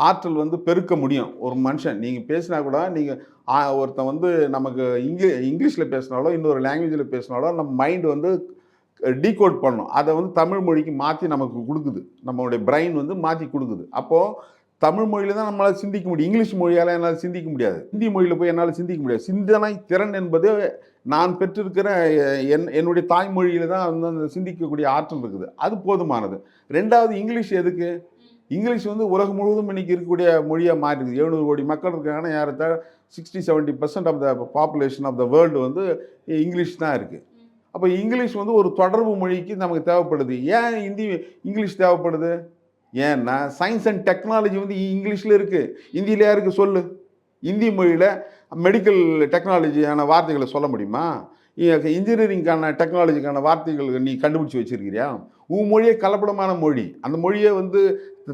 ஆற்றல் வந்து பெருக்க முடியும். ஒரு மனுஷன் நீங்கள் பேசினா கூட, நீங்கள் ஒருத்தன் வந்து நமக்கு இங்கிலீஷில் பேசினாலோ இன்னொரு லாங்குவேஜில் பேசினாலோ நம்ம மைண்டு வந்து டீகோட் பண்ணணும். அதை வந்து தமிழ் மொழிக்கு மாற்றி நமக்கு கொடுக்குது. நம்மளுடைய பிரெயின் வந்து மாற்றி கொடுக்குது. அப்போது தமிழ் மொழியில் தான் நம்மளால் சிந்திக்க முடியும். இங்கிலீஷ் மொழியால் என்னால் சிந்திக்க முடியாது. ஹிந்தி மொழியில் போய் என்னால் சிந்திக்க முடியாது. சிந்தனை திறன் என்பது நான் பெற்றிருக்கிற என்னுடைய தாய்மொழியில் தான் வந்து அந்த சிந்திக்கக்கூடிய ஆற்றல் இருக்குது. அது போதுமானது. 2வது, இங்கிலீஷ் எதுக்கு? இங்கிலீஷ் வந்து உலகம் முழுவதும் இன்றைக்கி இருக்கக்கூடிய மொழியாக மாறிடுது. 700 கோடி மக்கள் இருக்காங்கன்னா யார்கிட்ட 60-70% of the population of the world வந்து இங்கிலீஷ் தான் இருக்குது. அப்போ இங்கிலீஷ் வந்து ஒரு தொடர்பு மொழிக்கு நமக்கு தேவைப்படுது. ஏன் இங்கிலீஷ் தேவைப்படுது? ஏன்னா சயின்ஸ் அண்ட் டெக்னாலஜி வந்து இங்கிலீஷில் இருக்குது. ஹிந்தியில் யாருக்கு சொல்லு? இந்தி மொழியில் மெடிக்கல் டெக்னாலஜியான வார்த்தைகளை சொல்ல முடியுமா? இன்ஜினியரிங்கான டெக்னாலஜிக்கான வார்த்தைகள் நீ கண்டுபிடிச்சி வச்சுருக்கிறியா? உன் மொழியே கலப்படமான மொழி. அந்த மொழியை வந்து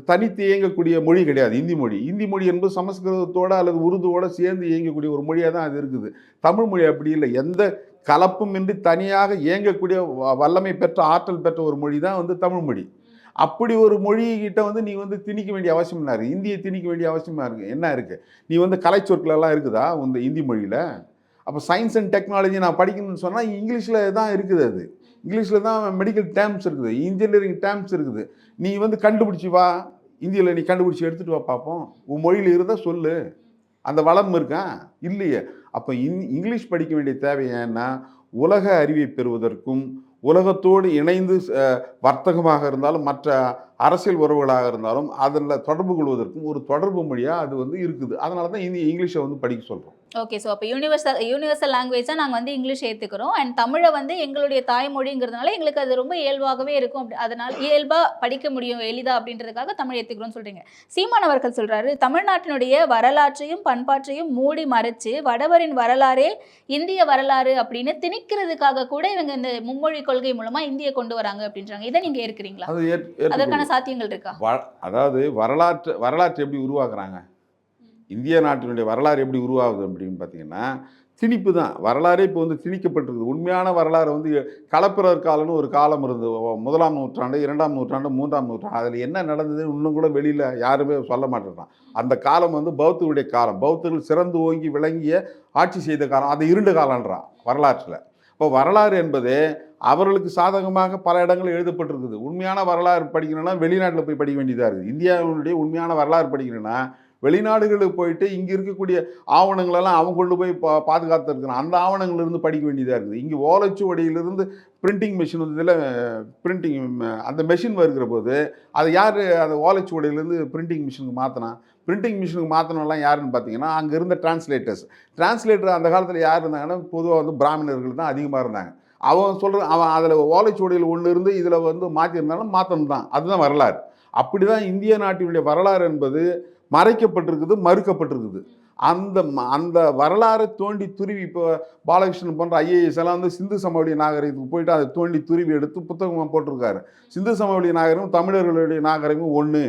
தனித்து இயங்கக்கூடிய மொழி கிடையாது இந்தி மொழி. இந்தி மொழி என்பது சமஸ்கிருதத்தோடு அல்லது உருதுவோடு சேர்ந்து இயங்கக்கூடிய ஒரு மொழியாக தான் அது இருக்குது. தமிழ் மொழி அப்படி இல்லை. எந்த கலப்பும் இன்றி தனியாக இயங்கக்கூடிய வல்லமை பெற்ற ஆற்றல் பெற்ற ஒரு மொழி தான் வந்து தமிழ் மொழி. அப்படி ஒரு மொழிகிட்ட வந்து நீ வந்து திணிக்க வேண்டிய அவசியம் என்ன இருக்குது? இந்தியை திணிக்க வேண்டிய அவசியமாக இருக்குது என்ன இருக்குது? நீ வந்து கலைச்சொற்களெல்லாம் இருக்குதா இந்த இந்தி மொழியில்? அப்போ சயின்ஸ் அண்ட் டெக்னாலஜி நான் படிக்கணும்னு சொன்னால் இங்கிலீஷில் தான் இருக்குது. அது இங்கிலீஷில் தான் மெடிக்கல் டேர்ம்ஸ் இருக்குது, இன்ஜினியரிங் டேர்ம்ஸ் இருக்குது. நீ வந்து கண்டுபிடிச்சி வா, இந்தியில் நீ கண்டுபிடிச்சி எடுத்துகிட்டு வா பார்ப்போம். உன் மொழியில் இருந்தால் சொல்லு. அந்த வளம் இருக்கா? இல்லையே. அப்போ இங்கிலீஷ் படிக்க வேண்டிய தேவை ஏன்னா, உலக அறிவை பெறுவதற்கும் உலகத்தோடு இணைந்து வர்த்தகமாக இருந்தாலும் மற்ற அரசியல் உறவுகளாக இருந்தாலும் அதில் தொடர்பு கொள்வதற்கும் ஒரு தொடர்பு மொழியாக அது வந்து இருக்குது. அதனால தான் இங்கிலீஷை வந்து படிக்க சொல்கிறோம். ஓகே, ஸோ அப்போ யூனிவர்சல் லாங்குவேஜாக நாங்கள் வந்து இங்கிலீஷ் ஏற்றுக்கிறோம். அண்ட் தமிழை வந்து எங்களுடைய தாய்மொழிங்கிறதுனால எங்களுக்கு அது ரொம்ப இயல்பாகவே இருக்கும். அதனால் இயல்பாக படிக்க முடியும் எளிதாக அப்படின்றதுக்காக தமிழ் ஏற்றுக்கிறோம்னு சொல்கிறீங்க. சீமான் அவர்கள் சொல்கிறாரு, தமிழ்நாட்டினுடைய வரலாற்றையும் பண்பாட்டையும் மூடி மறைச்சு வடவரின் வரலாறே இந்திய வரலாறு அப்படின்னு திணிக்கிறதுக்காக கூட இவங்க இந்த மும்மொழி கொள்கை மூலமாக இந்தியை கொண்டு வராங்க அப்படின்றாங்க. இதை நீங்கள் ஏற்கிறீங்களா? அதற்கான சாத்தியங்கள் இருக்கா? அதாவது வரலாற்று எப்படி உருவாக்குறாங்க? இந்திய நாட்டினுடைய வரலாறு எப்படி உருவாகுது அப்படின்னு பார்த்தீங்கன்னா திணிப்பு தான். வரலாறே இப்போ வந்து திணிக்கப்பட்டிருக்குது. உண்மையான வரலாறு வந்து கலப்பிரர் காலம்னு ஒரு காலம் இருந்தது. 1ஆம் நூற்றாண்டு, 2ஆம் நூற்றாண்டு, 3ஆம் நூற்றாண்டு. அதில் என்ன நடந்ததுன்னு இன்னும் கூட வெளியில் யாருமே சொல்ல மாட்டேறான். அந்த காலம் வந்து பௌத்தருடைய காலம். பௌத்தர்கள் சிறந்து ஓங்கி விளங்கிய ஆட்சி செய்த காலம். அது இருண்ட காலன்றான் வரலாற்றில். இப்போ வரலாறு என்பது அவர்களுக்கு சாதகமாக பல இடங்களில் எழுதப்பட்டிருக்குது. உண்மையான வரலாறு படிக்கணும்னா வெளிநாட்டில் போய் படிக்க வேண்டியதாக இருக்குது. இந்தியாவினுடைய உண்மையான வரலாறு படிக்கணும்னா வெளிநாடுகளுக்கு போயிட்டு இங்கே இருக்கக்கூடிய ஆவணங்களெல்லாம் அவன் கொண்டு போய் பாதுகாத்து இருக்கிறான். அந்த ஆவணங்கள்லேருந்து படிக்க வேண்டியதாக இருக்குது. இங்கே ஓலைச்சுவடியிலிருந்து பிரிண்டிங் மிஷின் இதில் பிரிண்டிங் அந்த மெஷின் வருகிற போது அதை யார் அந்த ஓலைச்சுவடியிலேருந்து பிரிண்டிங் மிஷினுக்கு மாற்றினா? பிரிண்டிங் மிஷினுக்கு மாற்றினவெல்லாம் யாருன்னு பார்த்தீங்கன்னா அங்கே இருந்த டிரான்ஸ்லேட்டர் அந்த காலத்தில் யார் இருந்தாங்கன்னா பொதுவாக வந்து பிராமணர்கள் தான் அதிகமாக இருந்தாங்க. அவன் அதில் ஓலைச்சுவடியில் ஒன்று இருந்து இதில் வந்து மாற்றிருந்தாலும் மாற்றணும் தான். அதுதான் வரலாறு. அப்படி தான் இந்திய நாட்டினுடைய வரலாறு என்பது மறைக்கப்பட்டிருக்குது, மறுக்கப்பட்டிருக்குது. அந்த வரலாறை தோண்டி துருவி இப்போ பாலகிருஷ்ணன் போன்ற ஐஏஎஸ் எல்லாம் வந்து சிந்து சமவெளி நாகரிகத்துக்கு போயிட்டு அதை தோண்டி துருவி எடுத்து புத்தகமாக போட்டிருக்காரு. சிந்து சமவெளி நாகரிகம் தமிழர்களுடைய நாகரிகம் ஒன்று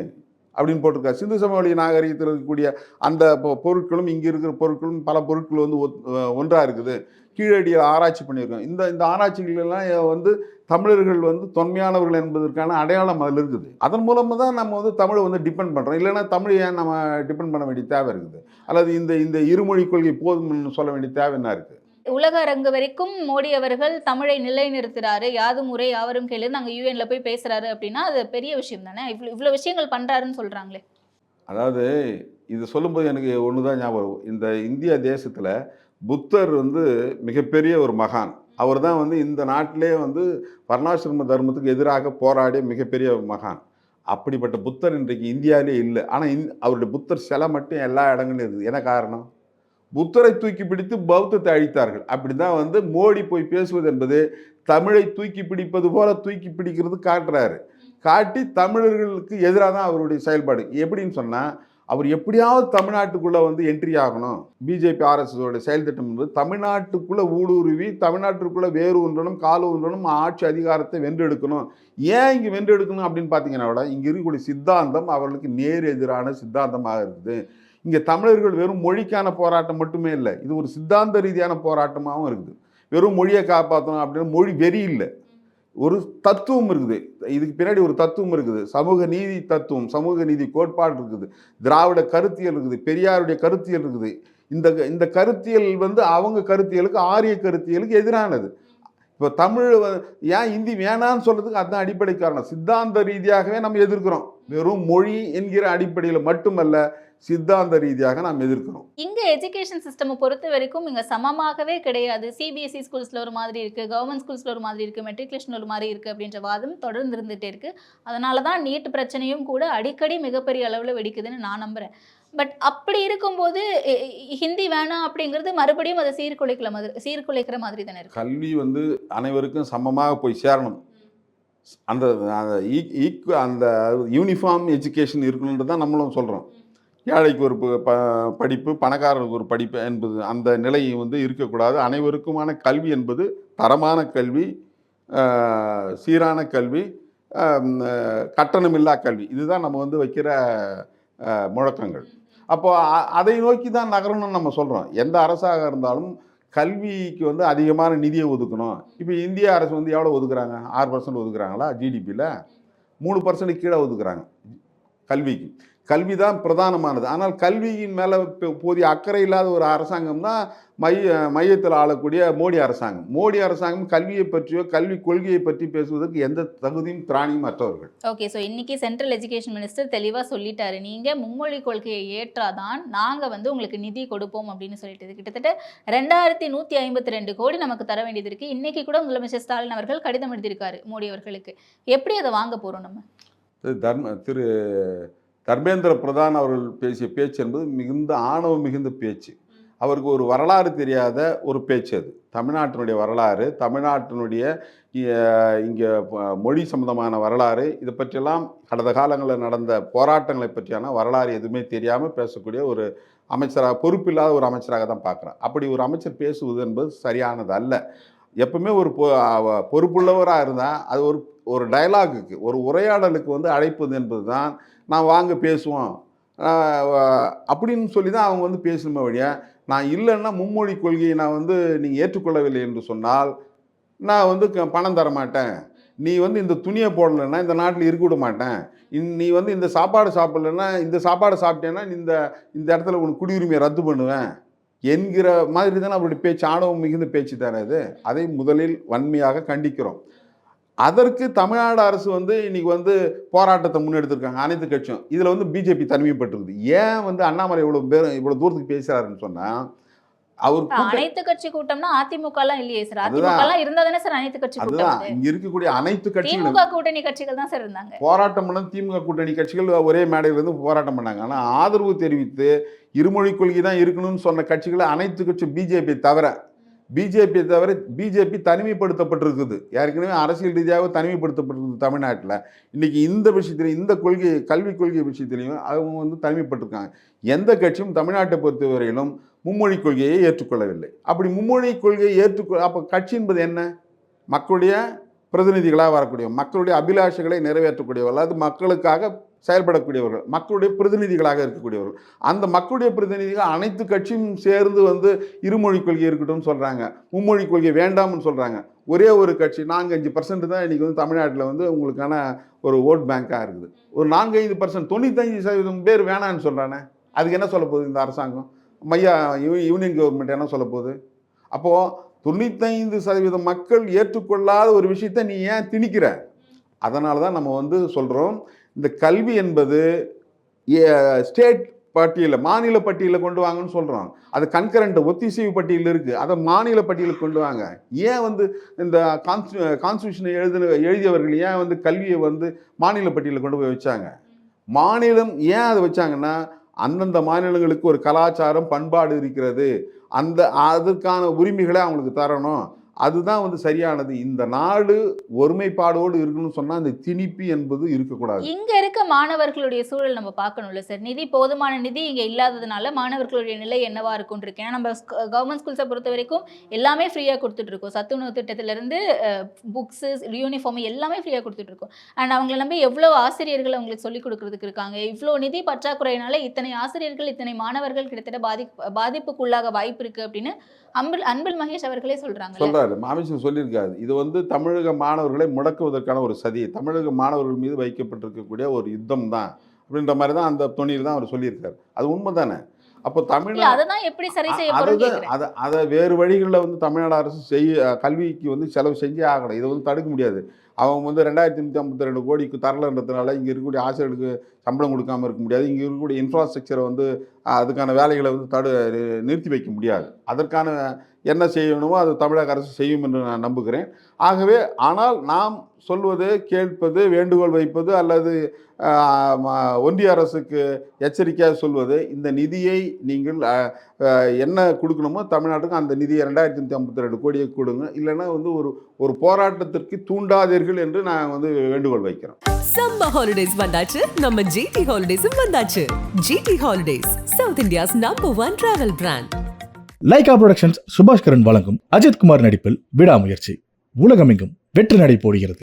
அப்படின்னு போட்டிருக்காரு. சிந்து சமவெளி நாகரிகத்தில் இருக்கக்கூடிய அந்த பொருட்களும் இங்கே இருக்கிற பொருட்களும் பல பொருட்கள் வந்து ஒன்றாக இருக்குது. கீழடியில் ஆராய்ச்சி பண்ணியிருக்கோம். இந்த ஆராய்ச்சிகளெல்லாம் வந்து தமிழர்கள் வந்து தொன்மையானவர்கள் என்பதற்கான அடையாளம் அதில் இருக்குது. அதன் மூலமாக தான் நம்ம வந்து தமிழை வந்து டிபெண்ட் பண்ணுறோம். இல்லைன்னா தமிழ் ஏன் நம்ம டிபெண்ட் பண்ண வேண்டிய தேவை இருக்குது? அல்லது இந்த இருமொழி கொள்கை போதும்னு சொல்ல வேண்டிய தேவை என்ன இருக்குது? உலக அரங்கு வரைக்கும் மோடி அவர்கள் தமிழை நிலைநிறுத்துறாரு, யாதும் ஊரே யாவரும் கேளு, நாங்கள் யூஎன்ல போய் பேசுறாரு அப்படின்னா அது பெரிய விஷயம் தானே. இவ்வளோ விஷயங்கள் பண்றாருன்னு சொல்றாங்களே. அதாவது இது சொல்லும்போது எனக்கு ஒன்று தான் ஞாபகம் வரும். இந்த இந்திய தேசத்தில் புத்தர் வந்து மிகப்பெரிய ஒரு மகான். அவர் தான் வந்து இந்த நாட்டிலே வந்து வர்ணாசிரம தர்மத்துக்கு எதிராக போராடிய மிகப்பெரிய மகான். அப்படிப்பட்ட புத்தர் இன்றைக்கு இந்தியாவிலே இல்லை. ஆனால் அவருடைய புத்தர் சிலை மட்டும் எல்லா இடங்களிலும் இருக்குது. என்ன காரணம்? புத்தரை தூக்கி பிடித்து பௌத்தத்தை அழித்தார்கள். அப்படி தான் வந்து மோடி போய் பேசுவது என்பது தமிழை தூக்கி பிடிப்பது போல தூக்கி பிடிக்கிறது காட்டுறாரு. காட்டி தமிழர்களுக்கு எதிராக தான் அவருடைய செயல்பாடு. எப்படின்னு சொன்னால் அவர் எப்படியாவது தமிழ்நாட்டுக்குள்ளே வந்து என்ட்ரி ஆகணும். பிஜேபி ஆர்எஸ்எஸோடைய செயல் திட்டம் என்பது தமிழ்நாட்டுக்குள்ளே ஊடுருவி தமிழ்நாட்டுக்குள்ளே வேறு ஒன்றனும் காலு ஒன்றனும் ஆட்சி அதிகாரத்தை வென்றெடுக்கணும். ஏன் இங்கே வென்றெடுக்கணும் அப்படின்னு பார்த்தீங்கன்னா விட இங்கே இருக்கக்கூடிய சித்தாந்தம் அவர்களுக்கு நேர் எதிரான சித்தாந்தமாக இருக்குது. இங்கே தமிழர்கள் வெறும் மொழிக்கான போராட்டம் மட்டுமே இல்லை, இது ஒரு சித்தாந்த ரீதியான போராட்டமாகவும் இருக்குது. வெறும் மொழியை காப்பாற்றணும் அப்படின்னு மொழி வெறி இல்லை, ஒரு தத்துவம் இருக்குது. இதுக்கு பின்னாடி ஒரு தத்துவம் இருக்குது. சமூக நீதி தத்துவம், சமூக நீதி கோட்பாடு இருக்குது, திராவிட கருத்தியல் இருக்குது, பெரியாருடைய கருத்தியல் இருக்குது. இந்த கருத்தியல் வந்து அவங்க கருத்தியலுக்கு ஆரிய கருத்தியலுக்கு எதிரானது. இப்போ தமிழ் ஏன் ஹிந்தி வேணான்னு சொல்றதுக்கு அதுதான் அடிப்படை காரணம். சித்தாந்த ரீதியாகவே நம்ம எதிர்க்கிறோம். வெறும் மொழி என்கிற அடிப்படையில் மட்டுமல்ல, சித்தாந்த ரீதியாக நாம் எதிர்க்கிறோம். இங்க எஜுகேஷன் சிஸ்டம் பொறுத்த வரைக்கும் இங்க சமமாகவே கிடையாது. சிபிஎஸ்இ ஸ்கூல்ஸ்ல ஒரு மாதிரி இருக்கு, கவர்மெண்ட் ஸ்கூல்ஸ்ல ஒரு மாதிரி இருக்கு, மெட்ரிகுலேஷன் ஒரு மாதிரி இருக்கு அப்படின்ற வாதம் தொடர்ந்து இருந்துட்டே இருக்கு. அதனாலதான் நீட் பிரச்சனையும் கூட அடிக்கடி மிகப்பெரிய அளவுல வெடிக்குதுன்னு நான் நம்புறேன். பட் அப்படி இருக்கும்போது ஹிந்தி வேணாம் அப்படிங்கிறது மறுபடியும் அதை சீர்குலைக்கிற மாதிரி தானே இருக்கு. கல்வி வந்து அனைவருக்கும் சமமாக போய் சேரணும். அந்த அந்த யூனிஃபார்ம் எஜுகேஷன் இருக்கணுன்றது தான் நம்மளும் சொல்கிறோம். ஏழைக்கு ஒரு படிப்பு, பணக்காரருக்கு ஒரு படிப்பு என்பது அந்த நிலை வந்து இருக்கக்கூடாது. அனைவருக்குமான கல்வி என்பது தரமான கல்வி, சீரான கல்வி, கட்டணமில்லா கல்வி, இதுதான் நம்ம வந்து வைக்கிற முழக்கங்கள். அப்போது அதை நோக்கி தான் நகரணும்னு நம்ம சொல்கிறோம். எந்த அரசாக இருந்தாலும் கல்விக்கு வந்து அதிகமான நிதியை ஒதுக்கணும். இப்போ இந்திய அரசு வந்து எவ்வளோ ஒதுக்குறாங்க? 6% ஒதுக்குறாங்களா? ஜிடிபியில் 3% கீழே ஒதுக்குறாங்க கல்விக்கு. கல்வி தான் பிரதானமானது. ஆனால் கல்வியின் மேலே போதிய அக்கறை இல்லாத ஒரு அரசாங்கம் தான் மையத்தில் ஆளக்கூடிய மோடி அரசாங்கம். மோடி அரசாங்கம் கல்வியை பற்றியோ கல்வி கொள்கையை பற்றி பேசுவதற்கு எந்த தகுதியும் திராணியும் அற்றவர்கள். ஓகே, ஸோ இன்னைக்கு சென்ட்ரல் எஜுகேஷன் மினிஸ்டர் தெளிவாக சொல்லிட்டாரு, நீங்கள் மும்மொழி கொள்கையை ஏற்றாதான் நாங்கள் வந்து உங்களுக்கு நிதி கொடுப்போம் அப்படின்னு சொல்லிட்டு. கிட்டத்தட்ட 2152 கோடி நமக்கு தர வேண்டியது இருக்குது. இன்னைக்கு கூட முதலமைச்சர் ஸ்டாலின் அவர்கள் கடிதம் எழுதியிருக்காரு மோடி அவர்களுக்கு. எப்படி அதை வாங்க போகிறோம் நம்ம? திரு தர்மேந்திர பிரதான் அவர்கள் பேசிய பேச்சு என்பது மிகுந்த ஆணவம் மிகுந்த பேச்சு. அவருக்கு ஒரு வரலாறு தெரியாத ஒரு பேச்சு அது. தமிழ்நாட்டினுடைய வரலாறு, தமிழ்நாட்டினுடைய இங்கே மொழி சம்பந்தமான வரலாறு, இதை பற்றியெல்லாம் கடந்த காலங்களில் நடந்த போராட்டங்களை பற்றியான வரலாறு எதுவுமே தெரியாமல் பேசக்கூடிய ஒரு அமைச்சராக, பொறுப்பில்லாத ஒரு அமைச்சராக தான் பார்க்குறேன். அப்படி ஒரு அமைச்சர் பேசுவது என்பது சரியானது அல்ல. எப்பவுமே ஒரு பொறுப்புள்ளவராக இருந்தால் அது ஒரு டயலாகுக்கு, ஒரு உரையாடலுக்கு வந்து அழைப்பது என்பது தான் நான் வாங்க பேசுவோம் அப்படின்னு சொல்லி தான் அவங்க வந்து பேசணுமே வழியா, நான் இல்லைன்னா மும்மொழி கொள்கையை நான் வந்து நீங்கள் ஏற்றுக்கொள்ளவில்லை என்று சொன்னால் நான் வந்து பணம் தர மாட்டேன், நீ வந்து இந்த துணியை போடலைன்னா இந்த நாட்டில் இருக்க விட மாட்டேன், நீ வந்து இந்த சாப்பாடு சாப்பிடலைன்னா இந்த சாப்பாடு சாப்பிட்டேன்னா இந்த இடத்துல உனக்கு குடியுரிமையை ரத்து பண்ணுவேன் என்கிற மாதிரி தானே அவருடைய பேச்சு. ஆணவம் மிகுந்த பேச்சு தானே அது. அதை முதலில் வன்மையாக கண்டிக்கிறோம். அதற்கு தமிழ்நாடு அரசு வந்து இன்னைக்கு வந்து போராட்டத்தை முன்னெடுத்திருக்காங்க அனைத்து கட்சியும். இதில் வந்து பிஜேபி தனிமைப்பட்டிருக்குது. ஏன் வந்து அண்ணாமலை இவ்வளோ தூரத்துக்கு பேசுகிறாருன்னு சொன்னால் அவர் அனைத்து கட்சி கூட்டம்னா அதிமுகலாம் இல்லையே சார். அதுதான். அதிமுகலாம் இருந்தா தானே சார் அனைத்து கட்சி கூட்டம் அதுதான் அது? இங்க இருக்கக்கூடிய அனைத்து கட்சிகளும் திமுக கூட்டணி கட்சிகள் தான் சார் இருந்தாங்க. போராட்டம் பண்ண திமுக கூட்டணி கட்சிகள் ஒரே மேடையில் இருந்து போராட்டம் பண்ணாங்க. ஆனால் ஆதரவு தெரிவித்து இருமொழி கொள்கை தான் இருக்கணும்னு சொன்ன கட்சிகளை அனைத்து கட்சி பிஜேபி தனிமைப்படுத்தப்பட்டிருக்குது. ஏற்கனவே அரசியல் ரீதியாக தனிமைப்படுத்தப்பட்டிருக்குது தமிழ்நாட்டில். இன்னைக்கு இந்த விஷயத்திலையும் இந்த கல்விக் கொள்கை விஷயத்திலையும் அவங்க வந்து தனிமைப்பட்டிருக்காங்க. எந்த கட்சியும் தமிழ்நாட்டை பொறுத்தவரையிலும் மும்மொழி கொள்கையை ஏற்றுக்கொள்ளவில்லை. அப்படி மும்மொழி கொள்கையை அப்போ கட்சி என்பது என்ன? மக்களுடைய பிரதிநிதிகளாக வரக்கூடிய, மக்களுடைய அபிலாஷைகளை நிறைவேற்றக்கூடியவர்கள், அது மக்களுக்காக செயல்படக்கூடியவர்கள், மக்களுடைய பிரதிநிதிகளாக இருக்கக்கூடியவர்கள். அந்த மக்களுடைய பிரதிநிதிகள் அனைத்து கட்சியும் சேர்ந்து வந்து இருமொழி கொள்கை இருக்கட்டும்னு சொல்கிறாங்க, மும்மொழி கொள்கை வேண்டாம்னு சொல்கிறாங்க. ஒரே ஒரு கட்சி 4-5% தான் இன்றைக்கி வந்து தமிழ்நாட்டில் வந்து உங்களுக்கான ஒரு ஓட் பேங்காக இருக்குது. ஒரு 4-5%, 95% பேர் வேணான்னு சொல்கிறானே, அதுக்கு என்ன சொல்ல போகுது இந்த அரசாங்கம்? யூனியன் கவர்மெண்ட் என்ன சொல்ல போகுது? அப்போது 95% மக்கள் ஏற்றுக்கொள்ளாத ஒரு விஷயத்தை நீ ஏன் திணிக்கிற? அதனால தான் நம்ம வந்து சொல்கிறோம், இந்த கல்வி என்பது ஸ்டேட் பட்டியலில், மாநில பட்டியலில் கொண்டு வாங்கன்னு சொல்கிறோம். அது கன்கரண்ட் ஒத்திசைவு பட்டியலில் இருக்குது, அதை மாநில பட்டியலுக்கு கொண்டு வாங்க. ஏன் வந்து இந்த கான்ஸ்டியூஷனை எழுதியவர்கள் ஏன் வந்து கல்வியை வந்து மாநில பட்டியலில் கொண்டு போய் வச்சாங்க? மாநிலம் ஏன் அதை வச்சாங்கன்னா, அந்தந்த மாநிலங்களுக்கு ஒரு கலாச்சாரம் பண்பாடு இருக்கிறது, அதற்கான உரிமைகளை அவங்களுக்கு தரணும். அதுதான் வந்து சரியானது. இந்த நாடு ஒருமைப்பாடோடு இருக்கணும்னு சொன்னால் அந்த திணிப்பு என்பது இருக்கக்கூடாது. இங்க இருக்க மாணவர்களுடைய சூழல் நம்ம பார்க்கணும்ல சார். போதுமான நிதி இங்க இல்லாததுனால மாணவர்களுடைய நிலை என்னவா இருக்கும்னு இருக்கு. ஏன்னா நம்ம கவர்மெண்ட் ஸ்கூல்ஸை பொறுத்த வரைக்கும் எல்லாமே ஃப்ரீயாக கொடுத்துட்டு இருக்கோம். சத்துணவு திட்டத்திலிருந்து புக்ஸு, யூனிஃபார்ம் எல்லாமே ஃப்ரீயாக கொடுத்துட்டு இருக்கோம். அண்ட் அவங்களை நம்பி எவ்வளோ ஆசிரியர்கள் அவங்களுக்கு சொல்லிக் கொடுக்கறதுக்கு இருக்காங்க. இவ்வளோ நிதி பற்றாக்குறையினால இத்தனை ஆசிரியர்கள், இத்தனை மாணவர்கள் கிட்டத்தட்ட பாதிப்புக்குள்ளாக வாய்ப்பு இருக்கு அப்படின்னு அன்பில் மகேஷ் அவர்களே சொல்றாங்க. அமைச்சர் சொல்லியிருக்காரு, இது வந்து தமிழக மாணவர்களை முடக்குவதற்கான ஒரு சதி, தமிழக மாணவர்கள் மீது வைக்கப்பட்டிருக்கக்கூடிய ஒரு யுத்தம் தான் அப்படின்ற மாதிரி தான் அந்த துணியில் தான் அவர் சொல்லியிருக்காரு. அது உண்மை தானே? அப்போ அதை வேறு வழிகளில் வந்து தமிழ்நாடு அரசு கல்விக்கு வந்து செலவு செஞ்சே ஆகணும். இதை வந்து தடுக்க முடியாது. அவங்க வந்து 2352 கோடிக்கு தரலன்றதுனால இங்கே இருக்கக்கூடிய ஆசிரியர்களுக்கு சம்பளம் கொடுக்காமல் இருக்க முடியாது. இங்கே இருக்கக்கூடிய இன்ஃப்ராஸ்ட்ரக்சரை வந்து அதுக்கான வேலைகளை வந்து நிறுத்தி வைக்க முடியாது. அதற்கான என்ன செய்யணுமோ அது தமிழக அரசு செய்யும் என்று நான் நம்புகிறேன். ஆகவே ஆனால் நாம் சொல்வது, கேட்பது, வேண்டுகோள் வைப்பது அல்லது ஒன்றிய அரசுக்கு எச்சரிக்கையாக சொல்வது, இந்த நிதியை நீங்கள் என்ன கொடுக்கணுமோ தமிழ்நாட்டுக்கு அந்த நிதியை 2352 கோடியை கொடுங்க, இல்லைன்னா வந்து ஒரு போராட்டத்திற்கு தூண்டாதீர்கள் என்று நான் வந்து வேண்டுகோள் வைக்கிறேன். சம்மர் ஹாலிடேஸ் வந்தாச்சு, நம்ம ஜிடி ஹாலிடேஸும் வந்தாச்சு. GT holidays, south India's #1 travel brand. Lyca productions Subaskaran வழங்கும் அஜித்குமார் நடிப்பில் விடாமுயற்சி உலகமெங்கும் வெற்றி நடை போடுகிறது.